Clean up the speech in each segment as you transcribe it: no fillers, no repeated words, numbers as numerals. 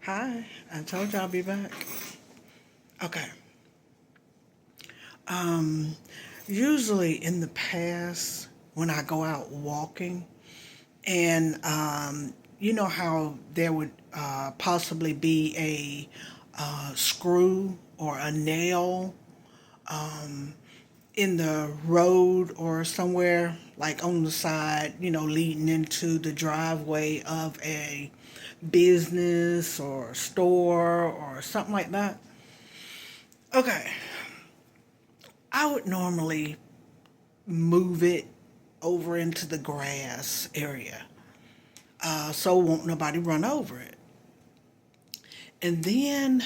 Hi, I told you I'll be back. Okay. Um, Usually in the past, when I go out walking, and you know how there would possibly be a screw or a nail in the road or somewhere, like on the side, leading into the driveway of a business or store or something like that. Okay, I would normally move it over into the grass area, so won't nobody run over it. And then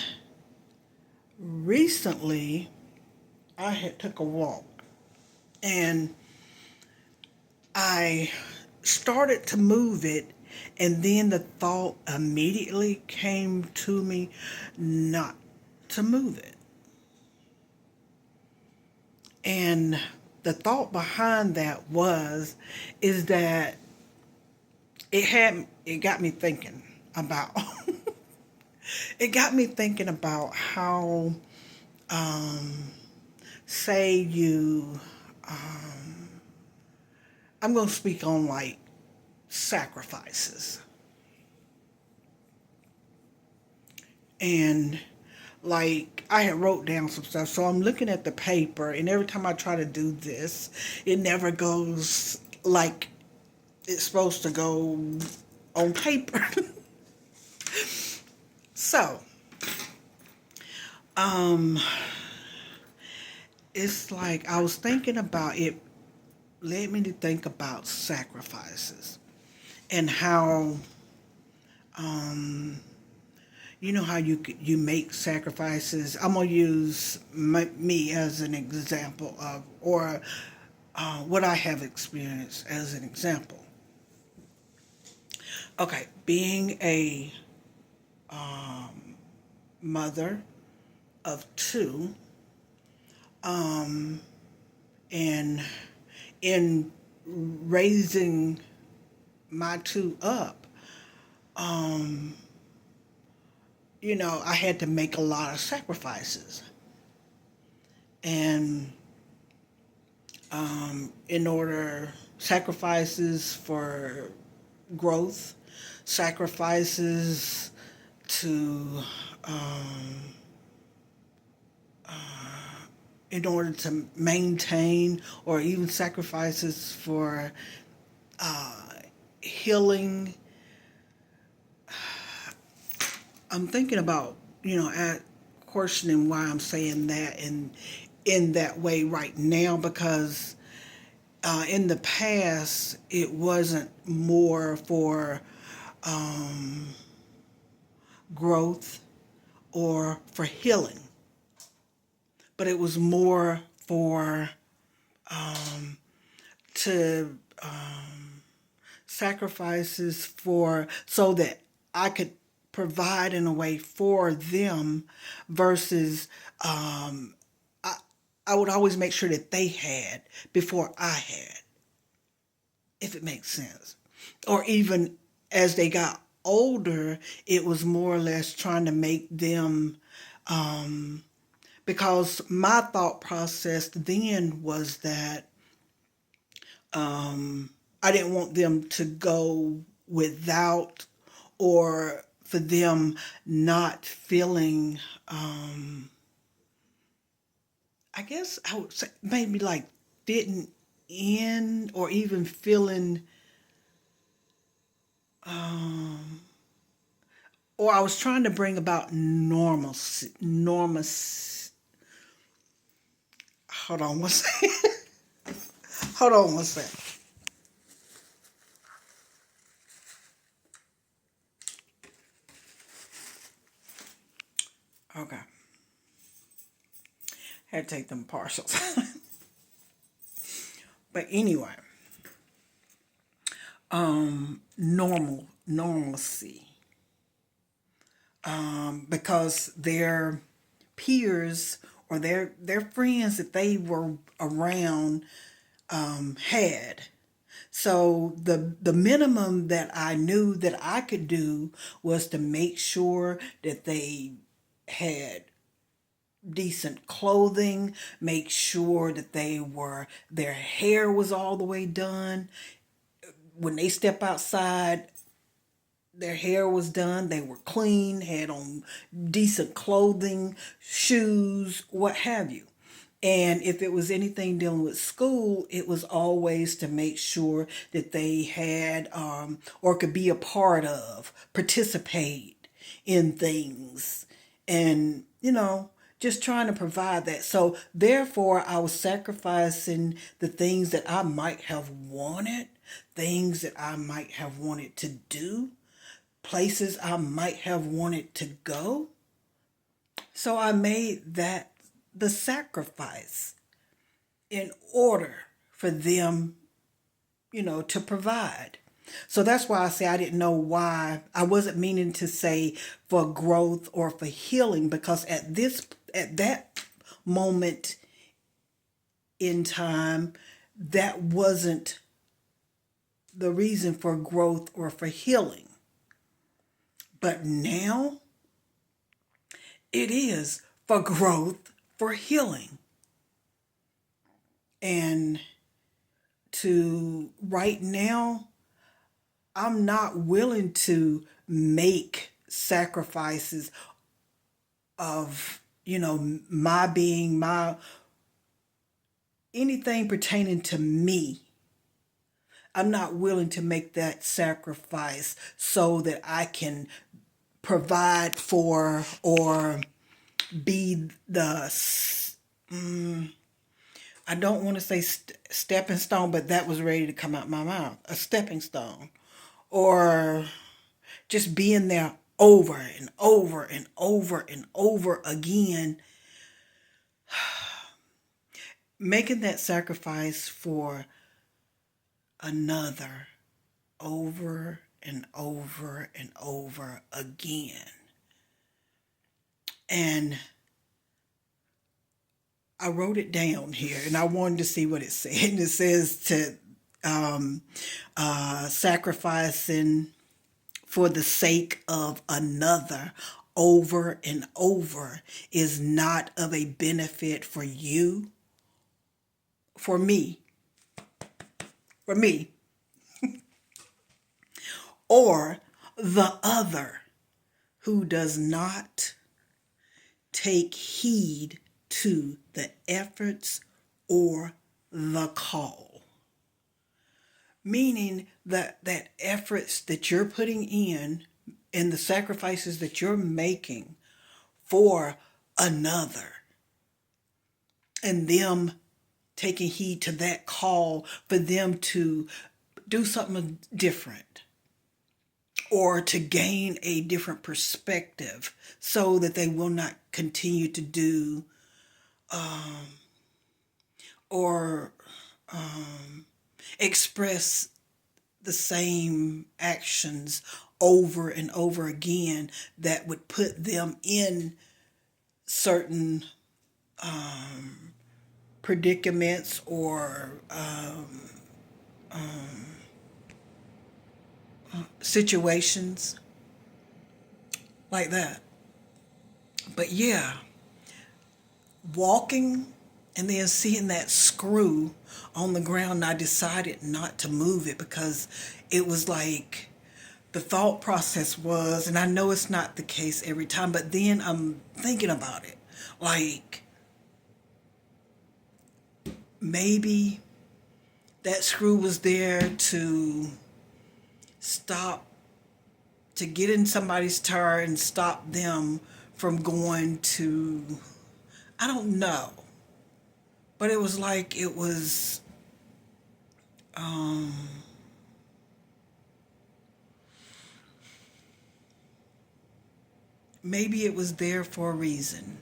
recently, I had took a walk, and I started to move it, and then the thought immediately came to me not to move it. And the thought behind that is that it got me thinking about it got me thinking about how, say you I'm going to speak on like sacrifices. And like I had wrote down some stuff, so I'm looking at the paper, and every time I try to do this, it never goes like it's supposed to go on paper. So, um, it's like I was thinking about it, led me to think about sacrifices and how, um, you know how you make sacrifices. I'm gonna use me as an example of, or what I have experienced as an example. Okay, being a mother of two, and in raising my two up, I had to make a lot of sacrifices. And in order, sacrifices for growth, sacrifices to, um, in order to maintain, or even sacrifices for healing. I'm thinking about, at questioning why I'm saying that in that way right now, because in the past it wasn't more for growth or for healing, but it was more for to sacrifices for so that I could provide in a way for them versus um, I, I would always make sure that they had before I had, if it makes sense. Or even as they got older, it was more or less trying to make them, because my thought process then was that I didn't want them to go without, or for them not feeling, I guess I would say maybe like fitting in, or even feeling, or I was trying to bring about normalcy. Hold on one second. Hold on one second. Okay. Had to take them partials. But anyway, normalcy. Because their peers or their friends that they were around had. So the minimum that I knew that I could do was to make sure that they had decent clothing, make sure that their hair was all the way done. When they step outside, their hair was done, they were clean, had on decent clothing, shoes, what have you. And if it was anything dealing with school, it was always to make sure that they had or could be a part of, participate in things, and, just trying to provide that. So, therefore, I was sacrificing the things that I might have wanted, things that I might have wanted to do, places I might have wanted to go. So I made that the sacrifice in order for them, to provide. So that's why I say I didn't know why. I wasn't meaning to say for growth or for healing, because at that moment in time, that wasn't the reason for growth or for healing. But now it is for growth, for healing. And to right now, I'm not willing to make sacrifices of, my being, anything pertaining to me. I'm not willing to make that sacrifice so that I can provide for or be I don't want to say stepping stone, but that was ready to come out my mouth. A stepping stone. Or just being there over and over and over and over again, making that sacrifice for another over and over and over again. And I wrote it down here and I wanted to see what it said. And it says to sacrificing for the sake of another over and over is not of a benefit for you, for me, for me, or the other who does not take heed to the efforts or the call. Meaning that efforts that you're putting in and the sacrifices that you're making for another, and them taking heed to that call for them to do something different or to gain a different perspective so that they will not continue to do or express the same actions over and over again that would put them in certain predicaments or situations like that. But yeah, walking and then seeing that screw on the ground, I decided not to move it because it was like the thought process was, and I know it's not the case every time, but then I'm thinking about it. Like, maybe that screw was there to stop, to get in somebody's tire and stop them from going to, I don't know. But it was like it was, maybe it was there for a reason.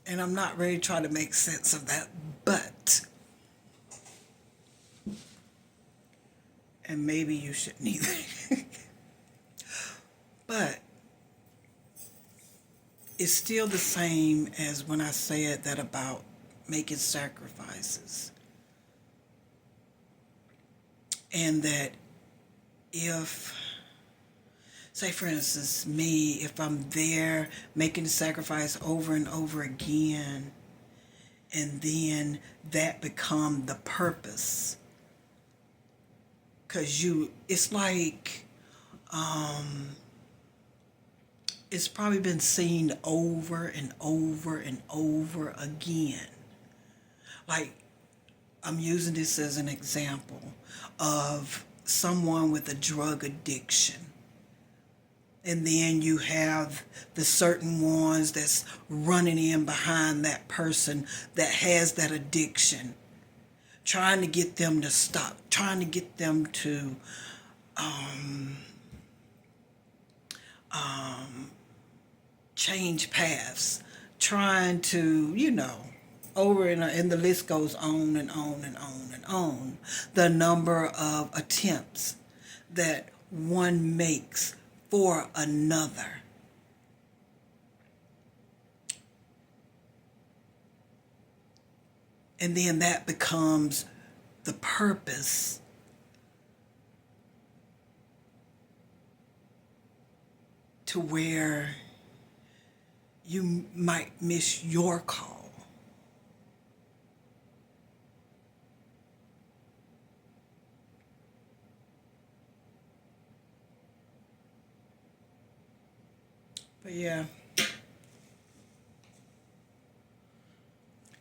And I'm not ready to try to make sense of that, but, and maybe you shouldn't either. But it's still the same as when I said that about making sacrifices. And that if, say for instance, me, if I'm there making the sacrifice over and over again, and then that become the purpose. Because it's like, it's probably been seen over and over and over again. Like, I'm using this as an example of someone with a drug addiction. And then you have the certain ones that's running in behind that person that has that addiction, trying to get them to stop, trying to get them to change paths, trying to, over and the list goes on and on and on and on. The number of attempts that one makes for another. And then that becomes the purpose to where you might miss your call. But yeah.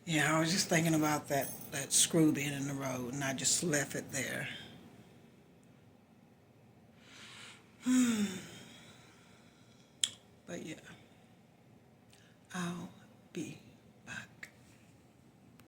Yeah, I was just thinking about that screw being in the road, and I just left it there. But yeah, I'll be